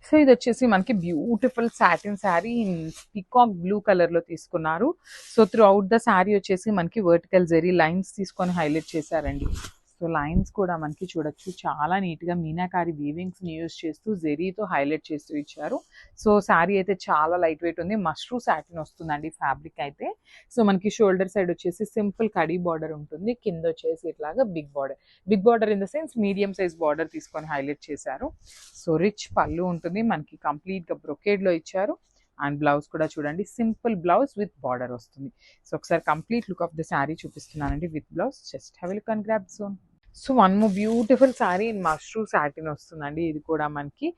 So ఇది వచ్చేసి మనకి beautiful satin sari in peacock blue colour లో తీసుకున్నారు. So through out the sari వచ్చేసి మనకి వర్టికల్ జెరీ లైన్స్ తీసుకొని హైలైట్ చేశారండి. సో లైన్స్ కూడా మనకి చూడొచ్చు చాలా నీట్గా మీనాకారి వీవింగ్స్ని యూజ్ చేస్తూ జెరీతో హైలైట్ చేస్తూ ఇచ్చారు. సో శారీ అయితే చాలా లైట్ వెయిట్ ఉంది. మష్రూ సాటిన్ వస్తుందండి ఫ్యాబ్రిక్ అయితే. సో మనకి షోల్డర్ సైడ్ వచ్చేసి సింపుల్ కడీ బార్డర్ ఉంటుంది, కింద వచ్చేసి ఇట్లాగా big border in the sense medium size border తీసుకొని హైలైట్ చేశారు. సో రిచ్ పళ్ళు ఉంటుంది మనకి, కంప్లీట్గా బ్రొకేడ్లో ఇచ్చారు. అండ్ బ్లౌజ్ కూడా చూడండి సింపుల్ బ్లౌజ్ విత్ బార్డర్ వస్తుంది. సో ఒకసారి complete look of the sari చూపిస్తున్నానండి with blouse. Just have a look and grab zone. So one more beautiful sari in mashru satin వస్తుందండి. ఇది కూడా మనకి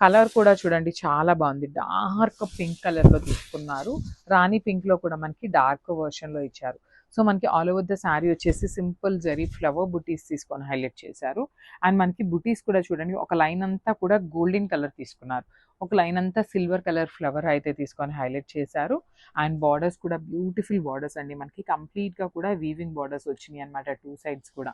కలర్ కూడా చూడండి చాలా బాగుంది. డార్క్ పింక్ కలర్లో తీసుకున్నారు. రాణి పింక్లో కూడా మనకి డార్క్ వర్షన్లో ఇచ్చారు. సో మనకి ఆల్ ఓవర్ ద శారీ వచ్చేసి సింపుల్ జరీ ఫ్లవర్ బుటీస్ తీసుకొని హైలైట్ చేశారు. అండ్ మనకి బుటీస్ కూడా చూడండి ఒక లైన్ అంతా కూడా గోల్డెన్ కలర్ తీసుకున్నారు, ఒక లైన్ అంతా సిల్వర్ కలర్ ఫ్లవర్ అయితే తీసుకొని హైలైట్ చేశారు. అండ్ బార్డర్స్ కూడా బ్యూటిఫుల్ బార్డర్స్ అండి, మనకి కంప్లీట్గా కూడా వీవింగ్ బార్డర్స్ వచ్చినాయి అనమాట టూ సైడ్స్ కూడా.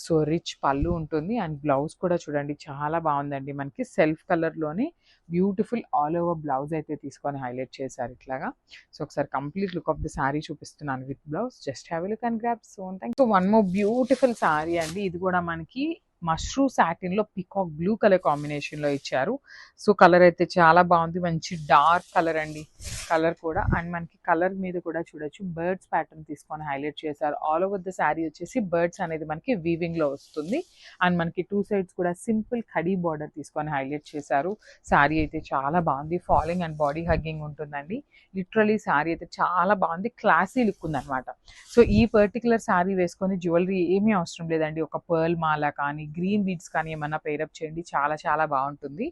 సో రిచ్ పళ్ళు ఉంటుంది. అండ్ బ్లౌజ్ కూడా చూడండి చాలా బాగుందండి, మనకి సెల్ఫ్ కలర్లోనే బ్యూటిఫుల్ ఆల్ ఓవర్ బ్లౌజ్ అయితే తీసుకొని హైలైట్ చేశారు ఇట్లాగా. సో ఒకసారి complete look of the sari చూపిస్తున్నాను with blouse. Just have a look and grab soon. Thank. So one more beautiful sari అండి, ఇది కూడా మనకి మష్రూ సాటిన్ లో పికాక్ బ్లూ కలర్ కాంబినేషన్ లో ఇచ్చారు. సో కలర్ అయితే చాలా బాగుంది, మంచి డార్క్ కలర్ అండి కలర్ కూడా. అండ్ మనకి కలర్ మీద కూడా చూడొచ్చు బర్డ్స్ ప్యాటర్న్ తీసుకొని హైలైట్ చేశారు. ఆల్ ఓవర్ ద శారీ వచ్చేసి బర్డ్స్ అనేది మనకి వీవింగ్ లో వస్తుంది. అండ్ మనకి టూ సైడ్స్ కూడా సింపుల్ కడీ బార్డర్ తీసుకొని హైలైట్ చేశారు. శారీ అయితే చాలా బాగుంది, ఫాలింగ్ అండ్ బాడీ హగ్గింగ్ ఉంటుందండి. లిటరలీ శారీ అయితే చాలా బాగుంది, క్లాసీ లుక్ ఉందన్నమాట. సో ఈ పర్టికులర్ శారీ వేసుకొని జ్యువెలరీ ఏమీ అవసరం లేదండి, ఒక పర్ల్ మాల కానీ గ్రీన్ బీడ్స్ కానీ ఏమన్నా పేరప్ చేయండి, చాలా చాలా బాగుంటుంది.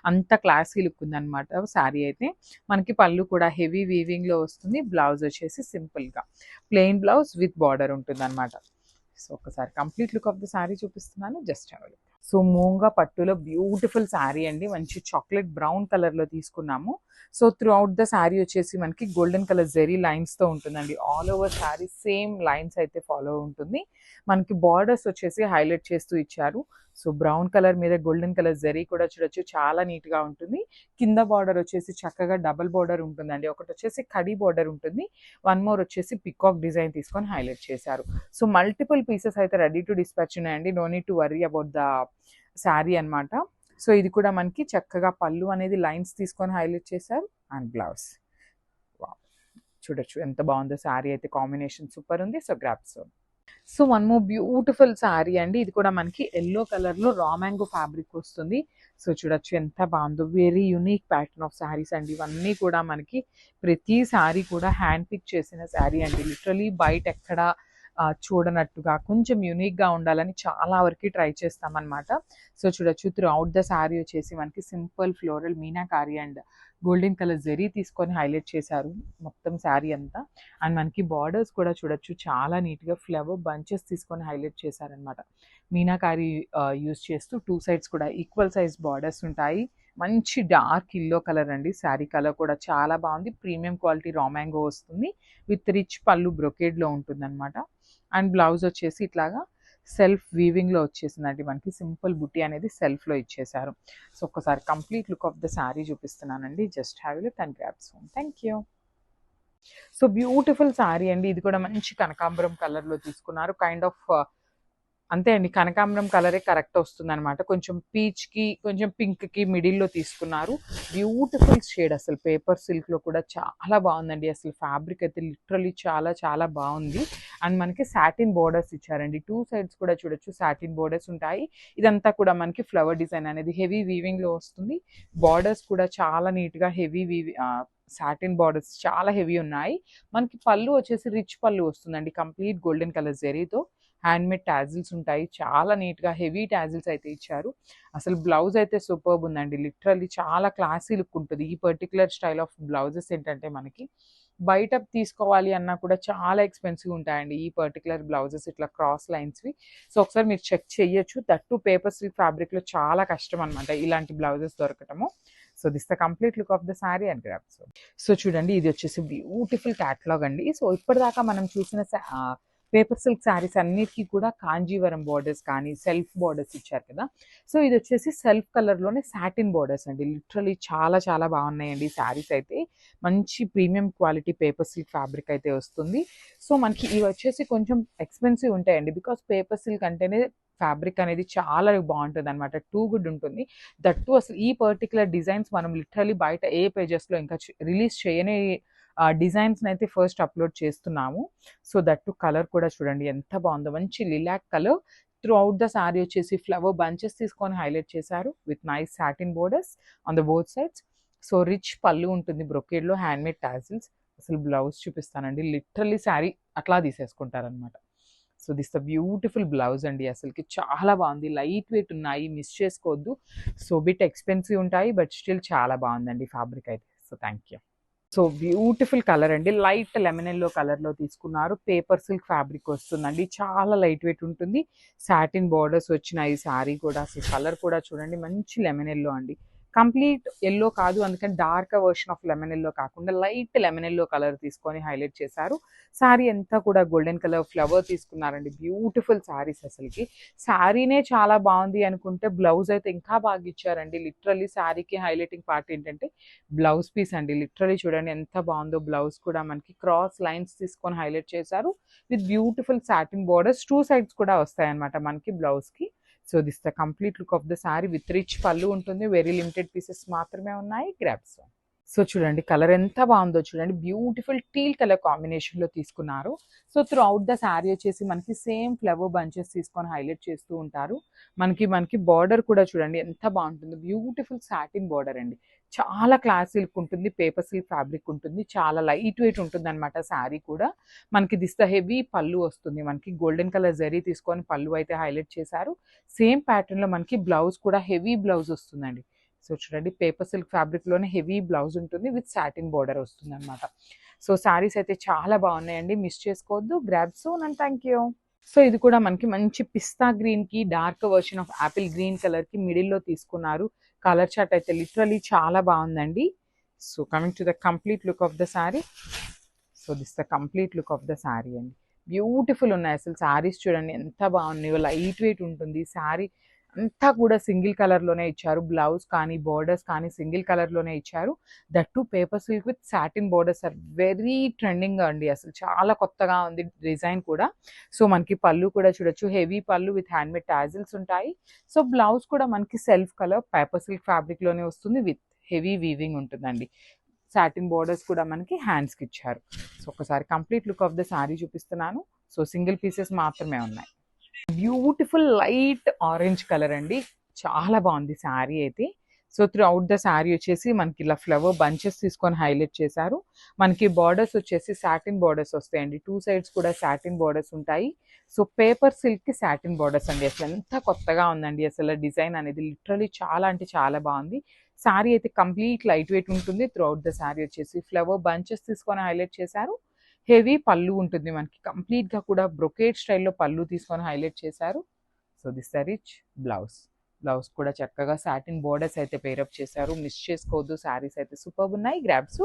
అంత క్లాసీ లుక్ ఉందన్నమాట శారీ అయితే. మనకి పళ్ళు కూడా హెవీ వీవింగ్ లో వస్తుంది. బ్లౌజ్ వచ్చేసి సింపుల్ గా ప్లెయిన్ బ్లౌజ్ విత్ బార్డర్ ఉంటుంది అనమాట. సో ఒకసారి complete look of the sari చూపిస్తున్నాను, just have a look. So moonga పట్టులో బ్యూటిఫుల్ శారీ అండి, మంచి చాక్లెట్ బ్రౌన్ కలర్ లో తీసుకున్నాము. So through out the sari వచ్చేసి మనకి గోల్డెన్ కలర్ జెరీ లైన్స్ తో ఉంటుందండి. All over sari same lines అయితే ఫాలో ఉంటుంది. మనకి బార్డర్స్ వచ్చేసి హైలైట్ చేస్తూ ఇచ్చారు. సో బ్రౌన్ కలర్ మీద గోల్డెన్ కలర్ జెరీ కూడా చూడొచ్చు, చాలా నీట్ గా ఉంటుంది. కింద బార్డర్ వచ్చేసి చక్కగా డబుల్ బార్డర్ ఉంటుందండి, ఒకటి వచ్చేసి కడీ బార్డర్ ఉంటుంది, వన్ మోర్ వచ్చేసి పికాక్ డిజైన్ తీసుకొని హైలైట్ చేశారు. సో మల్టిపుల్ పీసెస్ అయితే రెడీ టు డిస్పాచ్ ఉన్నాయండి, no need to worry about the sari అనమాట. సో ఇది కూడా మనకి చక్కగా పళ్ళు అనేది లైన్స్ తీసుకొని హైలైట్ చేశారు. అండ్ బ్లౌజ్ చూడొచ్చు ఎంత బాగుందో శారీ అయితే, కాంబినేషన్ సూపర్ ఉంది. So grasp. So one more beautiful sari అండి, ఇది కూడా మనకి ఎల్లో కలర్ లో రా మ్యాంగో ఫ్యాబ్రిక్ వస్తుంది. సో చూడొచ్చు ఎంత బాగుందో, very unique pattern of saris అండి ఇవన్నీ కూడా. మనకి ప్రతి శారీ కూడా హ్యాండ్ పిక్ చేసిన శారీ అండి, లిటరలీ బయట ఎక్కడ చూడనట్టుగా కొంచెం యూనిక్గా ఉండాలని చాలా వరకు ట్రై చేస్తామన్నమాట. సో చూడొచ్చు త్రూ అవుట్ ద శారీ వచ్చేసి మనకి simple floral meenakari and golden colour zari తీసుకొని హైలైట్ చేశారు మొత్తం శారీ అంతా. అండ్ మనకి బార్డర్స్ కూడా చూడొచ్చు చాలా నీట్గా ఫ్లవర్ బంచెస్ తీసుకొని హైలైట్ చేశారనమాట. మీనాకారి యూజ్ చేస్తూ టూ సైడ్స్ కూడా ఈక్వల్ సైజ్ బార్డర్స్ ఉంటాయి. మంచి డార్క్ ఇల్లో కలర్ అండి, శారీ కలర్ కూడా చాలా బాగుంది. ప్రీమియం క్వాలిటీ రా మ్యాంగో వస్తుంది విత్ రిచ్ పళ్ళు బ్రొకేడ్లో ఉంటుంది అనమాట. అండ్ బ్లౌజ్ వచ్చేసి ఇట్లాగా సెల్ఫ్ వీవింగ్లో వచ్చేసిందండి, మనకి సింపుల్ బుట్టి అనేది సెల్ఫ్లో ఇచ్చేసారు. సో ఒక్కసారి complete look of the sari చూపిస్తున్నానండి, just have a look and grab some. Thank you. So beautiful sari అండి, ఇది కూడా మంచి కనకాంబరం కలర్లో తీసుకున్నారు. కైండ్ ఆఫ్ అంతే అండి, కనకాంబరం కలరే కరెక్ట్ వస్తుంది అనమాట. కొంచెం పీచ్కి కొంచెం పింక్కి మిడిల్లో తీసుకున్నారు. బ్యూటిఫుల్ షేడ్, అసలు పేపర్ సిల్క్లో కూడా చాలా బాగుందండి. అసలు ఫ్యాబ్రిక్ అయితే లిటరలీ చాలా చాలా బాగుంది. అండ్ మనకి సాటిన్ బోర్డర్స్ ఇచ్చారండి, టూ సైడ్స్ కూడా చూడొచ్చు సాటిన్ బోర్డర్స్ ఉంటాయి. ఇదంతా కూడా మనకి ఫ్లవర్ డిజైన్ అనేది హెవీ వీవింగ్లో వస్తుంది. బార్డర్స్ కూడా చాలా నీట్గా హెవీ సాటిన్ బార్డర్స్ చాలా హెవీ ఉన్నాయి. మనకి పళ్ళు వచ్చేసి రిచ్ పళ్ళు వస్తుందండి, కంప్లీట్ గోల్డెన్ కలర్ జెరీతో. హ్యాండ్మేడ్ టాజిల్స్ ఉంటాయి, చాలా నీట్గా హెవీ టాజిల్స్ అయితే ఇచ్చారు. అసలు బ్లౌజ్ అయితే సూపర్బ్ ఉందండి, లిటరల్లీ చాలా క్లాసీ లుక్ ఉంటుంది. ఈ పర్టికులర్ స్టైల్ ఆఫ్ బ్లౌజెస్ ఏంటంటే మనకి బయట తీసుకోవాలి అన్నా కూడా చాలా ఎక్స్పెన్సివ్ ఉంటాయండి ఈ పర్టికులర్ బ్లౌజెస్, ఇట్లా క్రాస్ లైన్స్వి. సో ఒకసారి మీరు చెక్ చేయొచ్చు, దట్టు పేపర్ సిల్క్ ఫ్యాబ్రిక్లో చాలా కష్టం అనమాట ఇలాంటి బ్లౌజెస్ దొరకటము. So this the complete look of the sari and grabs. So చూడండి ఇది వచ్చేసి బ్యూటిఫుల్ క్యాటలాగ్ అండి. సో ఇప్పటిదాకా మనం చూసిన పేపర్ సిల్క్ శారీస్ అన్నిటికీ కూడా కాంజీవరం బార్డర్స్ కానీ సెల్ఫ్ బార్డర్స్ ఇచ్చారు కదా. సో ఇది వచ్చేసి సెల్ఫ్ కలర్లోనే సాటిన్ బార్డర్స్ అండి. లిటరలీ చాలా చాలా బాగున్నాయండి ఈ శారీస్ అయితే. మంచి premium quality paper silk fabric అయితే వస్తుంది. సో మనకి ఇవి వచ్చేసి కొంచెం ఎక్స్పెన్సివ్ ఉంటాయండి, బికాస్ పేపర్ సిల్క్ అంటేనే ఫ్యాబ్రిక్ అనేది చాలా బాగుంటుంది అనమాట, టూ గుడ్ ఉంటుంది. దట్టు అసలు ఈ పర్టికులర్ డిజైన్స్ మనం లిటరలీ బయట ఏ పేజెస్లో ఇంకా రిలీజ్ చేయని డిజైన్స్ని అయితే ఫస్ట్ అప్లోడ్ చేస్తున్నాము. సో దట్టు కలర్ కూడా చూడండి ఎంత బాగుందో, మంచి lilac colour. Throughout the sari వచ్చేసి ఫ్లవర్ బంచెస్ తీసుకొని హైలైట్ చేశారు with nice satin borders on the both sides. So rich పళ్ళు ఉంటుంది బ్రొకేడ్లో, హ్యాండ్మేడ్ టాజిల్స్. అసలు బ్లౌజ్ చూపిస్తానండి, లిటరలీ శారీ అట్లా తీసేసుకుంటారనమాట. So this the beautiful blouse అండి, అసలుకి చాలా బాగుంది. లైట్ వెయిట్ ఉన్నాయి, మిస్ చేసుకోవద్దు. సో బిట్ ఎక్స్పెన్సివ్ ఉంటాయి, బట్ స్టిల్ చాలా బాగుందండి ఫ్యాబ్రిక్ అయితే. So thank you. So beautiful colour అండి, లైట్ లెమన్ ఎల్లో కలర్లో తీసుకున్నారు. పేపర్ సిల్క్ ఫ్యాబ్రిక్ వస్తుందండి, చాలా లైట్ వెయిట్ ఉంటుంది. సాటిన్ బార్డర్స్ వచ్చినాయి శారీ కూడా. అసలు కలర్ కూడా చూడండి, మంచి లెమన్ ఎల్లో అండి. కంప్లీట్ ఎల్లో కాదు, అందుకని dark version of lemon yellow కాకుండా లైట్ లెమన్ ఎల్లో కలర్ తీసుకొని హైలైట్ చేశారు. శారీ అంతా కూడా గోల్డెన్ కలర్ ఫ్లవర్ తీసుకున్నారండి. బ్యూటిఫుల్ శారీస్ అసలుకి. శారీనే చాలా బాగుంది అనుకుంటే బ్లౌజ్ అయితే ఇంకా బాగా ఇచ్చారండి. లిటరలీ శారీకి హైలైటింగ్ పార్ట్ ఏంటంటే బ్లౌజ్ పీస్ అండి. లిటరలీ చూడండి ఎంత బాగుందో. బ్లౌజ్ కూడా మనకి క్రాస్ లైన్స్ తీసుకొని హైలైట్ చేశారు with beautiful satin borders. Two sides కూడా వస్తాయన్నమాట మనకి బ్లౌజ్కి. So this the complete look of the sari with rich పళ్ళు ఉంటుంది. వెరీ లిమిటెడ్ పీసెస్ మాత్రమే ఉన్నాయి. గ్రాబ్స్. సో చూడండి కలర్ ఎంత బాగుందో చూడండి, బ్యూటిఫుల్ టీల్ కలర్ కాంబినేషన్లో తీసుకున్నారు. So through out the sari వచ్చేసి మనకి సేమ్ ఫ్లవర్ బంచెస్ తీసుకొని హైలైట్ చేస్తూ ఉంటారు. మనకి బార్డర్ కూడా చూడండి ఎంత బాగుంటుంది, బ్యూటిఫుల్ సాటిన్ బార్డర్ అండి. చాలా క్లాస్ సిల్క్ ఉంటుంది, పేపర్ సిల్క్ ఫ్యాబ్రిక్ ఉంటుంది, చాలా లైట్ వెయిట్ ఉంటుంది అనమాట శారీ కూడా. మనకి దిస్ ద హెవీ పళ్ళు వస్తుంది, మనకి గోల్డెన్ కలర్ జరీ తీసుకొని పళ్ళు అయితే హైలైట్ చేశారు. సేమ్ ప్యాటర్న్లో మనకి బ్లౌజ్ కూడా హెవీ బ్లౌజ్ వస్తుందండి. సో చూడండి పేపర్ సిల్క్ ఫ్యాబ్రిక్లోనే హెవీ బ్లౌజ్ ఉంటుంది విత్ సాటిన్ బార్డర్ వస్తుంది అనమాట. సో శారీస్ అయితే చాలా బాగున్నాయండి, మిస్ చేసుకోవద్దు. Grab soon and thank you. So ఇది కూడా మనకి మంచి పిస్తా గ్రీన్కి dark version of Apple green కలర్కి మిడిల్లో తీసుకున్నారు. కలర్ చార్ట్ అయితే లిటరలీ చాలా బాగుందండి. So coming to the complete look of the sari. So this the complete look of the sari అండి. బ్యూటిఫుల్ ఉన్నాయి అసలు శారీస్, చూడండి ఎంత బాగున్నాయో. లైట్ వెయిట్ ఉంటుంది శారీ అంతా కూడా. సింగిల్ కలర్లోనే ఇచ్చారు, బ్లౌజ్ కానీ బోర్డర్స్ కానీ సింగిల్ కలర్లోనే ఇచ్చారు. That too paper silk with satin borders are very trending అండి, అసలు చాలా కొత్తగా ఉంది డిజైన్ కూడా. సో మనకి పళ్ళు కూడా చూడొచ్చు, హెవీ పళ్ళు విత్ హ్యాండ్మేడ్ టాజిల్స్ ఉంటాయి. సో బ్లౌజ్ కూడా మనకి సెల్ఫ్ కలర్ పేపర్ సిల్క్ ఫ్యాబ్రిక్లోనే వస్తుంది విత్ హెవీ వీవింగ్ ఉంటుందండి. సాటిన్ బోర్డర్స్ కూడా మనకి హ్యాండ్స్కి ఇచ్చారు. సో ఒకసారి complete look of the sari చూపిస్తున్నాను. సో సింగిల్ పీసెస్ మాత్రమే ఉన్నాయి. బ్యూటిఫుల్ లైట్ ఆరెంజ్ కలర్ అండి, చాలా బాగుంది శారీ అయితే. So through out the sari వచ్చేసి మనకి ఇలా ఫ్లవర్ బంచెస్ తీసుకొని హైలైట్ చేశారు. మనకి బార్డర్స్ వచ్చేసి సాటిన్ బార్డర్స్ వస్తాయండి, టూ సైడ్స్ కూడా సాటిన్ బార్డర్స్ ఉంటాయి. సో పేపర్ సిల్క్కి సాటిన్ బార్డర్స్ అండి, అసలు ఎంత కొత్తగా ఉందండి అసలు డిజైన్ అనేది. లిటరలీ చాలా అంటే చాలా బాగుంది. శారీ అయితే కంప్లీట్ లైట్ వెయిట్ ఉంటుంది. త్రూ అవుట్ ద శారీ వచ్చేసి ఫ్లవర్ బంచెస్ తీసుకొని హైలైట్ చేశారు. హెవీ పళ్ళు ఉంటుంది మనకి, కంప్లీట్గా కూడా బ్రొకేడ్ స్టైల్లో పళ్ళు తీసుకొని హైలైట్ చేశారు. So this the rich blouse. Blouse కూడా చక్కగా సాటిన్ బోర్డర్స్ అయితే పేరప్ చేశారు, మిస్ చేసుకోవద్దు. శారీస్ అయితే సూపర్ ఉన్నాయి. Grabs.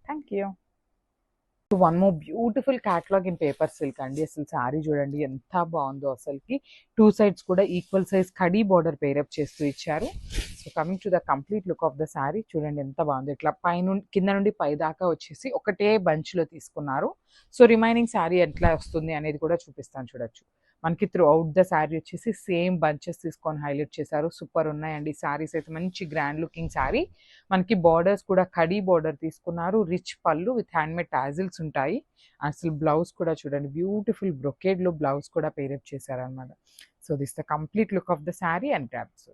Thank you. One more beautiful catalogue in paper silk అండి. అసలు శారీ చూడండి ఎంత బాగుందో అసలుకి. టూ సైడ్స్ కూడా equal size khadi border pair up చేస్తూ ఇచ్చారు. So coming to the complete look of the sari చూడండి ఎంత బాగుందో. ఇట్లా కింద నుండి పై దాకా వచ్చేసి ఒకటే బంచ్లో తీసుకున్నారు. సో రిమైనింగ్ శారీ ఎట్లా వస్తుంది అనేది కూడా చూపిస్తాను, చూడొచ్చు. మనకి త్రూ అవుట్ ద శారీ వచ్చేసి సేమ్ బంచెస్ తీసుకొని హైలైట్ చేశారు. సూపర్ ఉన్నాయండి శారీస్ అయితే, మంచి గ్రాండ్ లుకింగ్ శారీ. మనకి బార్డర్స్ కూడా కడీ బార్డర్ తీసుకున్నారు, రిచ్ పళ్ళు విత్ హ్యాండ్మేడ్ టాజిల్స్ ఉంటాయి. అసలు బ్లౌజ్ కూడా చూడండి, బ్యూటిఫుల్ బ్రొకేడ్లో బ్లౌజ్ కూడా పేరప్ చేశారనమాట. So this the complete look of the sari and grabs.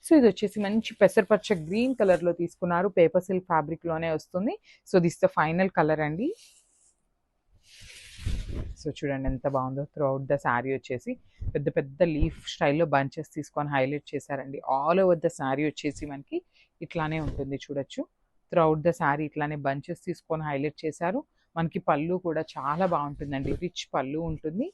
So ఇది వచ్చేసి మంచి పెసరపచ్చ గ్రీన్ కలర్లో తీసుకున్నారు, పేపర్ సిల్క్ ఫ్యాబ్రిక్లోనే వస్తుంది. So this the final colour అండి. సో చూడండి ఎంత బాగుందో. త్రూ అవుట్ ద శారీ వచ్చేసి పెద్ద పెద్ద లీఫ్ స్టైల్లో బంచెస్ తీసుకొని హైలైట్ చేశారండి. ఆల్ ఓవర్ ద శారీ వచ్చేసి మనకి ఇట్లానే ఉంటుంది, చూడొచ్చు. త్రూ అవుట్ ద శారీ ఇట్లానే బంచెస్ తీసుకొని హైలైట్ చేశారు. మనకి పళ్ళు కూడా చాలా బాగుంటుందండి, రిచ్ పళ్ళు ఉంటుంది,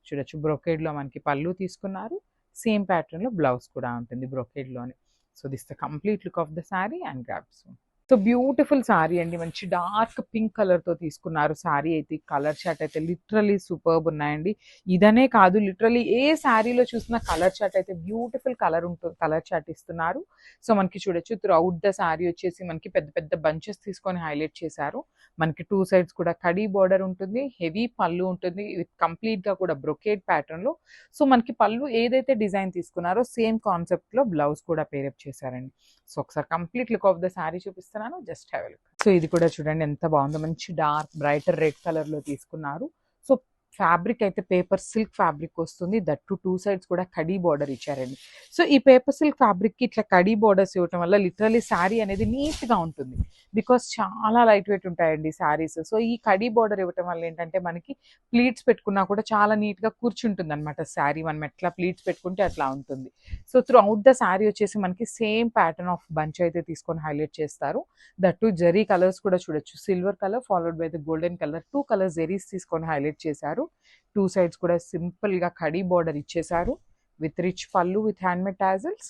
చూడొచ్చు. బ్రొకేడ్లో మనకి పళ్ళు తీసుకున్నారు, సేమ్ ప్యాటర్న్లో బ్లౌజ్ కూడా ఉంటుంది బ్రొకేడ్లోనే. So this the complete look of the sari and grabs. So beautiful sari అండి, మంచి డార్క్ పింక్ కలర్ తో తీసుకున్నారు సారీ అయితే. కలర్ చార్ట్ అయితే లిటరలీ సూపర్బ్ ఉన్నాయండి. ఇదనే కాదు, లిటరలీ ఏ శారీలో చూసినా కలర్ చార్ట్ అయితే బ్యూటిఫుల్ కలర్ ఉంటుంది, కలర్ చార్ట్ ఇస్తున్నారు. సో మనకి చూడొచ్చు త్రూ అవుట్ ద శారీ వచ్చేసి మనకి పెద్ద పెద్ద బంచెస్ తీసుకొని హైలైట్ చేశారు. మనకి టూ సైడ్స్ కూడా కడీ బార్డర్ ఉంటుంది, హెవీ పళ్ళు ఉంటుంది విత్ కంప్లీట్ గా కూడా బ్రొకేడ్ ప్యాటర్న్ లో. సో మనకి పళ్ళు ఏదైతే డిజైన్ తీసుకున్నారో సేమ్ కాన్సెప్ట్ లో బ్లౌజ్ కూడా పేరప్ చేశారండి. సో ఒకసారి complete look of the sari చూపిస్తున్నాను, just have a look. So ఇది కూడా చూడండి ఎంత బాగుందో, మంచి డార్క్ బ్రైటర్ రెడ్ కలర్ లో తీసుకున్నారు. సో ఫ్యాబ్రిక్ అయితే పేపర్ సిల్క్ ఫ్యాబ్రిక్ వస్తుంది, దట్ టూ సైడ్స్ కూడా కడీ బార్డర్ ఇచ్చారండి. సో ఈ పేపర్ సిల్క్ ఫ్యాబ్రిక్ కి ఇట్లా కడీ బార్డర్స్ ఇవ్వటం వల్ల లిటరలీ శారీ అనేది నీట్ గా ఉంటుంది. బికాస్ చాలా లైట్ వెయిట్ ఉంటాయండి శారీస్. సో ఈ కడీ బార్డర్ ఇవ్వటం వల్ల ఏంటంటే మనకి ప్లీట్స్ పెట్టుకున్నా కూడా చాలా నీట్ గా కూర్చుంటుంది అనమాట శారీ. మనం ఎట్లా ప్లీట్స్ పెట్టుకుంటే అట్లా ఉంటుంది. So through out the sari వచ్చేసి మనకి సేమ్ ప్యాటర్న్ ఆఫ్ బంచ్ అయితే తీసుకొని హైలైట్ చేస్తారు. దట్ టు జెరీ కలర్స్ కూడా చూడొచ్చు, silver colour followed by the golden colour, two colour zaris తీసుకొని హైలైట్ చేశారు. టూ సైడ్స్ కూడా సింపుల్ గా కడీ బార్డర్ ఇచ్చేసారు విత్ రిచ్ పళ్ళు with handmade tassels.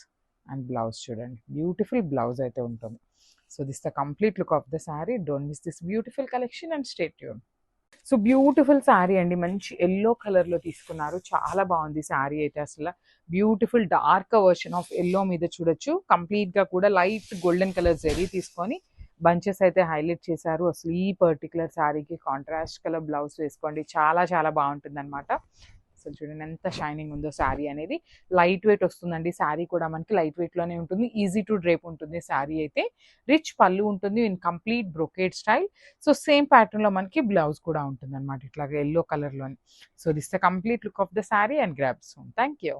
And blouse చూడండి, బ్యూటిఫుల్ బ్లౌజ్ అయితే ఉంటుంది. So this the complete look of the sari. Don't miss this beautiful collection and stay tune. So beautiful sari అండి, మంచి ఎల్లో కలర్ లో తీసుకున్నారు, చాలా బాగుంది శారీ అయితే. అసలు beautiful dark version of yellow మీద చూడొచ్చు, కంప్లీట్ గా కూడా లైట్ గోల్డెన్ కలర్ జెరీ తీసుకొని బంచెస్ అయితే హైలైట్ చేశారు. అసలు ఈ పర్టికులర్ శారీకి కాంట్రాస్ట్ కలర్ బ్లౌజ్ వేసుకోండి, చాలా చాలా బాగుంటుంది అనమాట. అసలు చూడండి ఎంత షైనింగ్ ఉందో శారీ అనేది. లైట్ వెయిట్ వస్తుందండి శారీ కూడా, మనకి లైట్ వెయిట్ లోనే ఉంటుంది, ఈజీ టు డ్రేప్ ఉంటుంది శారీ అయితే. రిచ్ పళ్ళు ఉంటుంది in complete brocade style. So same pattern లో మనకి బ్లౌజ్ కూడా ఉంటుంది అనమాట, ఇట్లాగా ఎల్లో కలర్ లోని. So this the complete look of the sari and grab soon. Thank you.